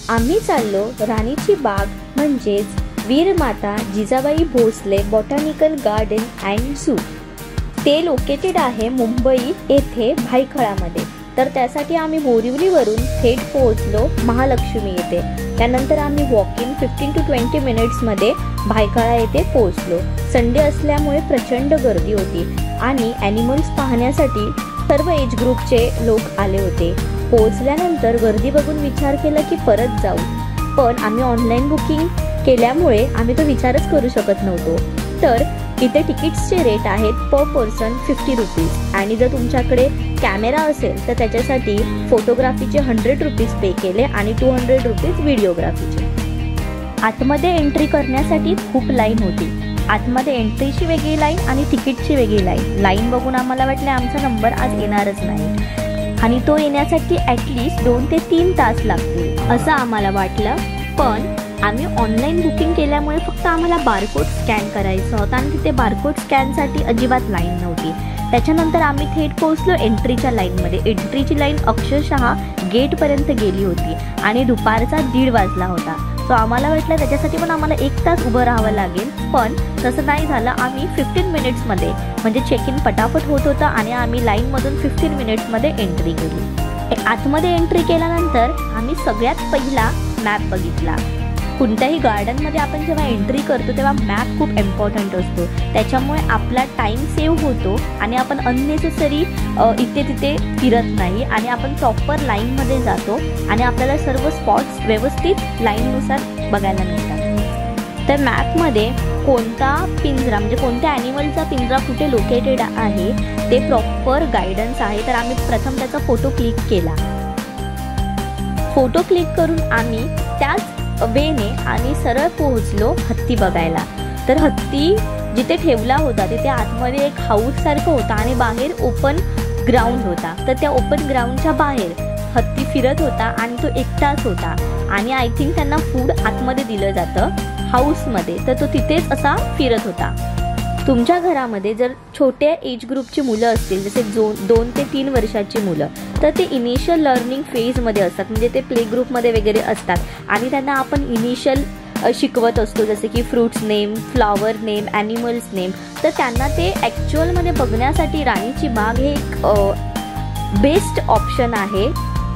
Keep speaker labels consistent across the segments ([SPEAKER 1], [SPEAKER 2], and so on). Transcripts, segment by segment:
[SPEAKER 1] आम्ही चाललो राणीची बाग म्हणजेच Veermata Jijabai Bhosale botanical garden and zoo. ते लोकेटेड आहे मुंबई येथे भायखळामध्ये। तर त्यासाठी आम्ही बोरिवलीवरून थेट पोहोचलो महालक्ष्मी येथे। त्यानंतर आम्ही वॉकिंग 15 to 20 मिनिट्समध्ये भायखळा येथे पोहोचलो। संडे असल्यामुळे प्रचंड गर्दी होती आणि ॲनिमल्स पाहण्यासाठी सर्व एज ग्रुपचे लोक आले होते। पोहोचल्यानंतर गर्दी बघून विचार केला की परत जाऊ, पण आम्ही ऑनलाईन बुकिंग केल्यामुळे आम्ही तो विचारच करू शकत नव्हतो। तर इथे तिकीट्सचे रेट आहेत पर पर्सन 50 रुपीज आणि जर तुमच्याकडे कॅमेरा असेल तर त्याच्यासाठी फोटोग्राफीचे 100 रुपीज पे केले आणि 200 रुपीज व्हिडिओग्राफीचे। आतमध्ये एंट्री करण्यासाठी खूप लाईन होती। आतमध्ये एंट्रीची वेगळी लाईन आणि तिकीटची वेगळी लाईन बघून आम्हाला वाटले आमचा नंबर आज येणारच नाही आणि तो येण्यासाठी ॲटलिस्ट 2 ते 3 तास लागतील असं आम्हाला वाटलं। पण आम्ही ऑनलाईन बुकिंग केल्यामुळे फक्त आम्हाला बारकोड स्कॅन करायचा होता आणि तिथे बारकोड स्कॅनसाठी अजिबात लाईन नव्हती। त्याच्यानंतर आम्ही थेट पोहोचलो एंट्रीच्या लाईनमध्ये। एंट्रीची लाईन अक्षरशः गेटपर्यंत गेली होती आणि दुपारचा 1:30 वाजला होता। सो आम्हाला वाटलं त्याच्यासाठी पण आम्हाला 1 तास उभं राहावं लागेल, पण तसं नाही झालं। आम्ही 15 मिनिट्समध्ये म्हणजे चेक इन पटापट होत होतं आणि आम्ही लाईनमधून 15 मिनिट्समध्ये एंट्री केली। आतमध्ये एंट्री केल्यानंतर आम्ही सगळ्यात पहिला मॅप बघितला। कोणत्याही गार्डनमध्ये आपण जेव्हा एंट्री करतो तेव्हा मॅप खूप इम्पॉर्टंट असतो। त्याच्यामुळे आपला टाईम सेव्ह होतो आणि आपण अननेसेसरी इथे तिथे फिरत नाही आणि आपण प्रॉपर लाईनमध्ये जातो आणि आपल्याला सर्व स्पॉट्स व्यवस्थित लाईननुसार बघायला मिळतात। तर मॅपमध्ये कोणता पिंजरा म्हणजे कोणत्या ॲनिमलचा पिंजरा कुठे लोकेटेड आहे ते प्रॉपर गायडन्स आहे। तर आम्ही प्रथम त्याचा फोटो क्लिक केला। फोटो क्लिक करून आम्ही त्याच वेने आणि सरळ पोहोचलो हत्ती बघायला। तर हत्ती जिथे ठेवला होता तिथे आतमध्ये एक हाऊस सारखं होता आणि बाहेर ओपन ग्राउंड होता। तर त्या ओपन ग्राउंडच्या बाहेर हत्ती फिरत होता आणि तो एकटाच होता आणि आय थिंक त्यांना फूड आतमध्ये दिलं जातं हाऊसमध्ये, तर तो तिथेच असा फिरत होता। तुमच्या घरामध्ये जर छोट्या एज ग्रुपची मुलं असतील, जसे 2 ते 3 वर्षाची मुलं, तर ते इनिशियल लर्निंग फेजमध्ये असतात, म्हणजे ते प्ले ग्रुपमध्ये वगैरे असतात आणि त्यांना आपण इनिशियल शिकवत असतो, जसे की fruits name, flower name, animals name. तर त्यांना ते ॲक्च्युअलमध्ये बघण्यासाठी राणीची बाग हे एक बेस्ट ऑप्शन आहे।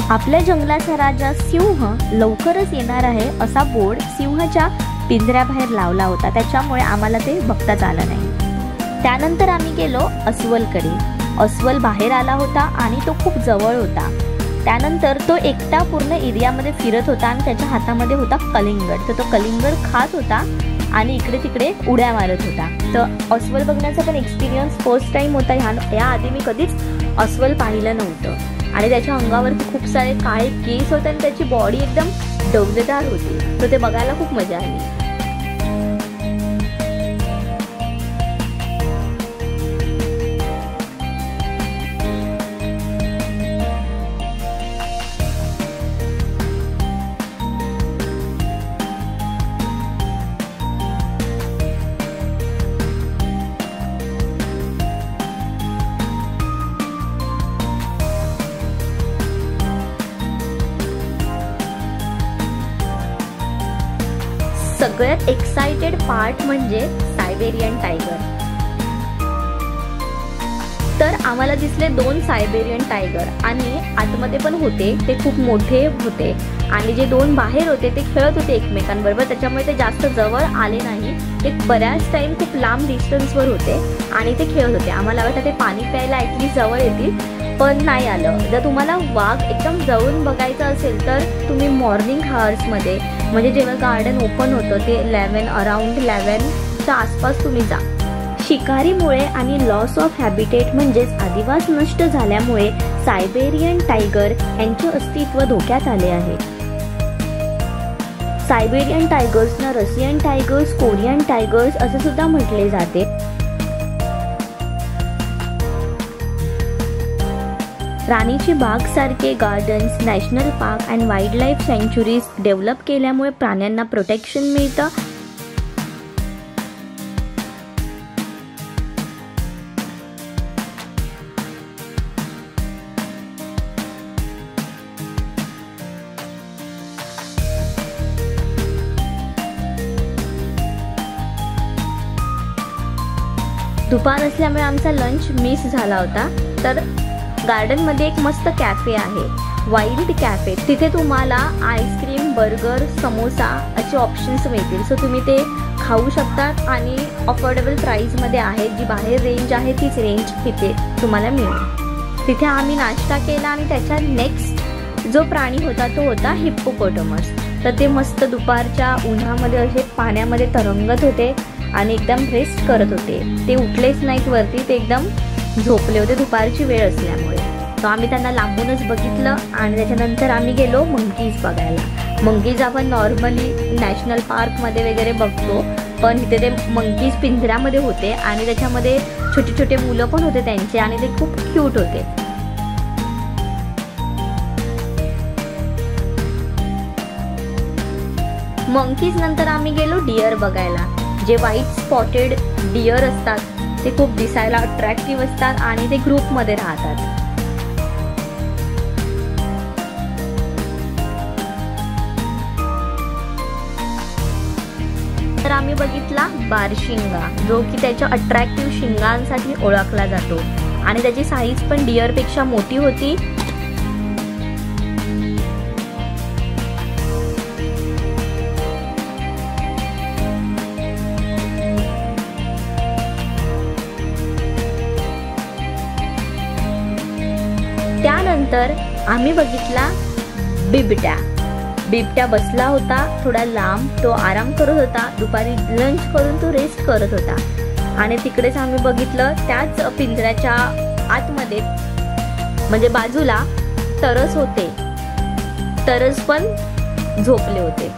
[SPEAKER 1] आपल्या जंगलाचा राजा सिंह लवकरच येणार आहे असा बोर्ड सिंहाच्या पिंजऱ्याबाहेर लावला होता, त्याच्यामुळे आम्हाला ते बघताच आलं नाही। त्यानंतर आम्ही गेलो अस्वलकडे। अस्वल बाहेर आला होता आणि तो खूप जवळ होता। त्यानंतर तो एकटा पूर्ण एरियामध्ये फिरत होता आणि त्याच्या हातामध्ये होता कलिंगड। तर तो कलिंगड खात होता आणि इकडे तिकडे उड्या मारत होता। तर अस्वल बघण्याचा पण एक्सपिरियन्स फर्स्ट टाइम होता। या आधी मी कधीच अस्वल पाहिलं नव्हतं आणि त्याच्या अंगावरती खूप सारे काळे केस होते आणि त्याची बॉडी एकदम डौलेदार होती। तर ते बघायला खूप मजा आली। सगळ्यात एक्साइटेड पार्ट म्हणजे सायबेरियन टायगर। तर आम्हाला दिसले 2 सायबेरियन टायगर आणि आतमध्ये पण होते, ते खूप मोठे होते आणि जे 2 बाहेर होते ते खेळत होते एकमेकांबरोबर, त्याच्यामुळे ते जास्त जवळ आले नाही। ते बऱ्याच टाइम खूप लांब डिस्टन्सवर होते आणि ते खेळत होते। आम्हाला वाटतं ते पाणी प्यायला ॲटलिस्ट जवळ येतील, पण नाही आलं। जर तुम्हाला वाघ एकदम जवळून बघायचं असेल तर तुम्ही मॉर्निंग हावर्समध्ये, म्हणजे जेव्हा गार्डन ओपन होतं ते अराउंड 11च्या आसपास तुम्ही जा। शिकारीमुळे आणि लॉस ऑफ हॅबिटेट म्हणजेच अधिवास नष्ट झाल्यामुळे सायबेरियन टायगर यांचे अस्तित्व धोक्यात आले आहे। सायबेरियन टायगर्सना रशियन टायगर्स, कोरियन टायगर्स असे सुद्धा म्हटले जाते। राणीची बाग सारखे gardens, national park and wildlife sanctuaries develop केल्यामुळे प्राण्यांना प्रोटेक्शन मिळतं। दुपार असल्यामुळे आमचा लंच मिस झाला होता. तर गार्डनमध्ये एक मस्त कॅफे आहे, वाईल्ड कॅफे. तिथे तुम्हाला आईस्क्रीम, बर्गर, समोसा असे ऑप्शन्स मिळतील. सो तुम्ही ते खाऊ शकतात आणि अफोर्डेबल प्राईसमध्ये आहे. जी बाहेर रेंज आहे तीच रेंज तिथे तुम्हाला मिळेल. तिथे आम्ही नाश्ता केला आणि त्याच्या नेक्स्ट जो प्राणी होता तो होता हिप्पोपोटामस. तर ते मस्त दुपारच्या उन्हामध्ये असे पाण्यामध्ये तरंगत होते आणि एकदम रेस्ट करत होते. ते उठलेच नाहीत वरती, ते एकदम झोपले होते दुपारची वेळ असल्यामुळे. तर आम्ही त्यांना लांबूनच बघितलं आणि त्याच्यानंतर आम्ही गेलो मंकीज बघायला. मंकीज आपण नॉर्मली नॅशनल पार्कमध्ये वगैरे बघतो, पण इथे ते मंकीज पिंजऱ्यामध्ये होते आणि त्याच्यामध्ये छोटे छोटे मुलं पण होते त्यांचे आणि ते खूप क्यूट होते. मंकीज नंतर आम्ही गेलो डिअर बघायला. जे व्हाईट स्पॉटेड डिअर असतात ते खूप दिसायला अट्रॅक्टिव्ह असतात आणि ते ग्रुपमध्ये राहतात. तर आम्ही बघितला बारशिंगा, जो की त्याच्या अट्रॅक्टिव्ह शिंगांसाठी ओळखला जातो आणि त्याची साईज पण डिअरपेक्षा मोठी होती. त्यानंतर आम्ही बघितला बिबट्या. बिबट्या बसला होता थोडा लांब, तो आराम करत होता. दुपारी लंच करून तो रेस्ट करत होता आणि तिकडेच आम्ही बघितलं त्याच पिंजऱ्याच्या आतमध्ये म्हणजे बाजूला तरस होते. तरस पण झोपले होते.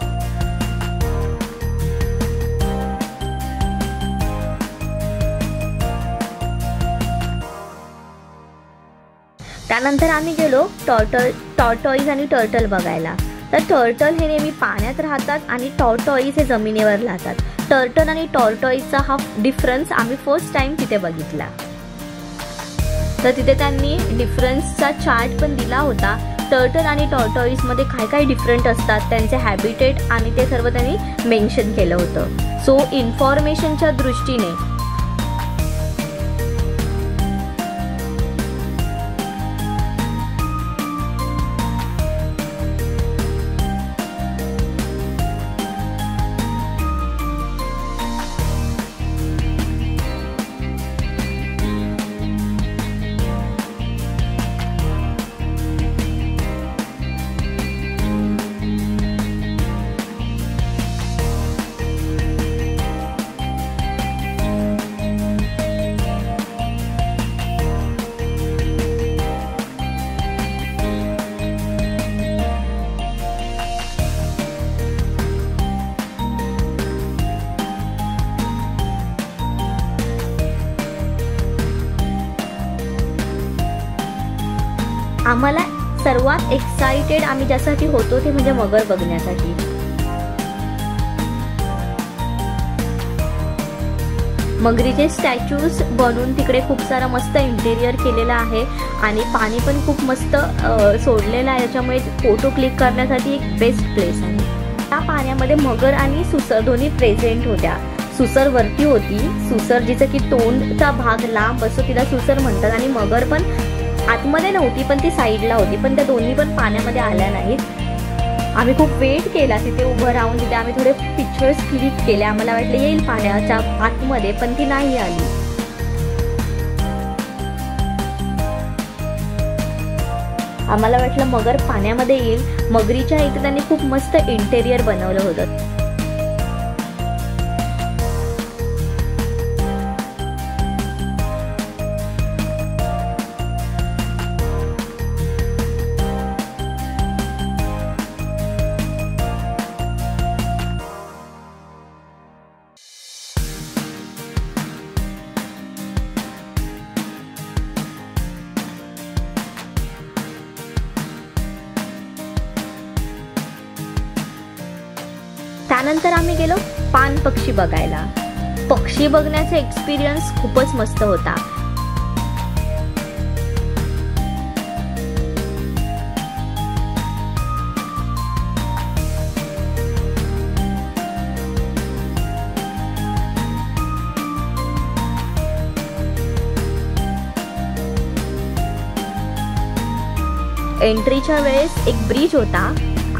[SPEAKER 1] त्यानंतर आम्ही गेलो टॉर्टॉईज आणि टर्टल बघायला. तर टर्टल हे नेहमी पाण्यात राहतात आणि टॉर्टॉईज हे जमिनीवर राहतात. टर्टल आणि टॉर्टॉईजचा हा डिफरन्स आम्ही फर्स्ट टाइम तिथे बघितला. तर तिथे त्यांनी डिफरन्सचा चार्ट पण दिला होता. टर्टल आणि टॉर्टॉईजमध्ये काय काय डिफरंट असतात, त्यांचे हॅबिटेट आणि ते सर्व त्यांनी मेन्शन केलं होतं. सो इन्फॉर्मेशनच्या दृष्टीने आम्हाला सर्वात एक्साइटेड आम्ही ज्यासाठी होतो ते म्हणजे मगर बघण्यासाठी. मगरीचे स्टॅच्यूज बनवून तिकडे खूप सारा मस्त इंटेरियर केलेला आहे आणि पाणी पण खूप मस्त सोडलेलं आहे, त्याच्यामुळे फोटो क्लिक करण्यासाठी एक बेस्ट प्लेस आहे. त्या पाण्यामध्ये मगर आणि सुसर दोन्ही प्रेझेंट होत्या. सुसर वरती होती, सुसर जिचं की तोंडचा भाग लांब असतो तिला सुसर म्हणतात, आणि मगर पण आतमध्ये नव्हती पण ती साईडला होती, पण त्या दोन्ही पण पाण्यामध्ये आल्या नाहीत. आम्ही खूप वेट केला तिथे उभं राहून. तिथे आम्ही थोडे पिक्चर्स क्लिक केले. आम्हाला वाटलं येईल पाण्याच्या आतमध्ये, पण ती नाही आली. आम्हाला वाटलं मगर पाण्यामध्ये येईल. मगरीच्या इथे त्यांनी खूप मस्त इंटेरियर बनवलं होतं. त्यानंतर आम्ही गेलो पान पक्षी बघायला. पक्षी बघण्याचा एक्सपिरियन्स खूपच मस्त होता. एंट्रीच्या वेळेस एक ब्रिज होता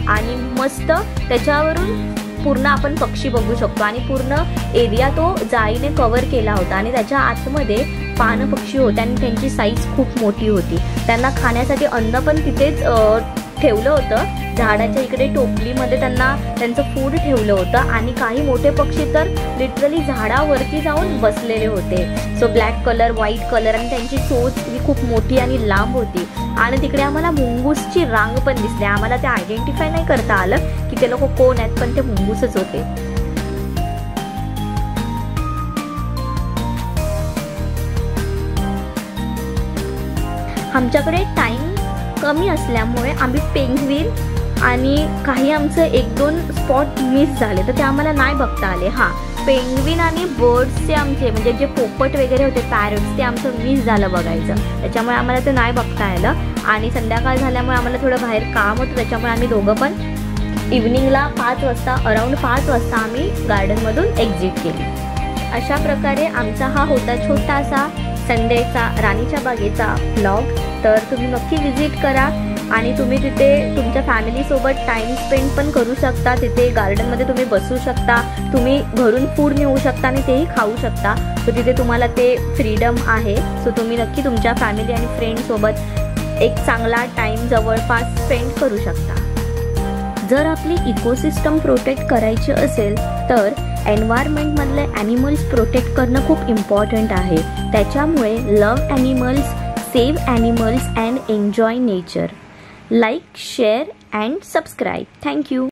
[SPEAKER 1] आणि मस्त त्याच्यावरून पूर्ण आपण पक्षी बघू शकतो आणि पूर्ण एरिया तो जाळीने कव्हर केला होता आणि त्याच्या आतमध्ये पान पक्षी होते आणि त्यांची साईज खूप मोठी होती. त्यांना खाण्यासाठी अन्न पण तिथेच ठेवलं होतं. झाडाच्या इकडे टोपलीमध्ये त्यांना त्यांचं फूड ठेवलं होतं आणि काही मोठे पक्षी तर लिटरली झाडावरती जाऊन बसलेले होते. So black colour, white colour आणि त्यांची चोच ही खूप मोठी आणि लांब होती. आणि तिकडे आम्हाला मुंगूसची रांग पण दिसली. आम्हाला ते आयडेंटिफाय नाही करता आलं की ते लोक कोण आहेत, पण ते मुंगूसच होते. आमच्याकडे टाइम कमी असल्यामुळे आम्ही पेंग्विन आणि काही आमचं 1-2 स्पॉट मिस झाले, तर ते आम्हाला नाही बघता आले. हां, पेंग्विन आणि बर्ड्सचे आमचे म्हणजे जे पोपट वगैरे होते, पॅरट्स, ते आमचं मिस झालं बघायचं. त्याच्यामुळे आम्हाला ते नाही बघता आलं. आणि संध्याकाळ झाल्यामुळे आम्हाला थोडं बाहेर काम होतं, त्याच्यामुळे आम्ही दोघं पण इव्हनिंगला 5 वाजता, अराउंड 5 वाजता आम्ही गार्डनमधून एक्झिट केली. अशा प्रकारे आमचा हा होता छोटासा संडेचा राणीच्या बागेचा व्लॉग. तर तुम्ही नक्की विजिट करा आणि तुम्ही तिथे तुमच्या फॅमिलीसोबत टाईम स्पेंड पण करू शकता. तिथे गार्डनमध्ये तुम्ही बसू शकता, तुम्ही घरून फूड नेऊ शकता आणि तेही खाऊ शकता. सो तिथे तुम्हाला ते फ्रीडम आहे. सो तुम्ही नक्की तुमच्या फॅमिली आणि फ्रेंड्ससोबत एक चांगला टाईम जवळपास स्पेंड करू शकता. जर आपली इकोसिस्टम प्रोटेक्ट करायची असेल तर एन्व्हायरमेंटमधले ॲनिमल्स प्रोटेक्ट करणं खूप इम्पॉर्टंट आहे. त्याच्यामुळे love animals, save animals and enjoy nature. Like, share and subscribe. Thank you.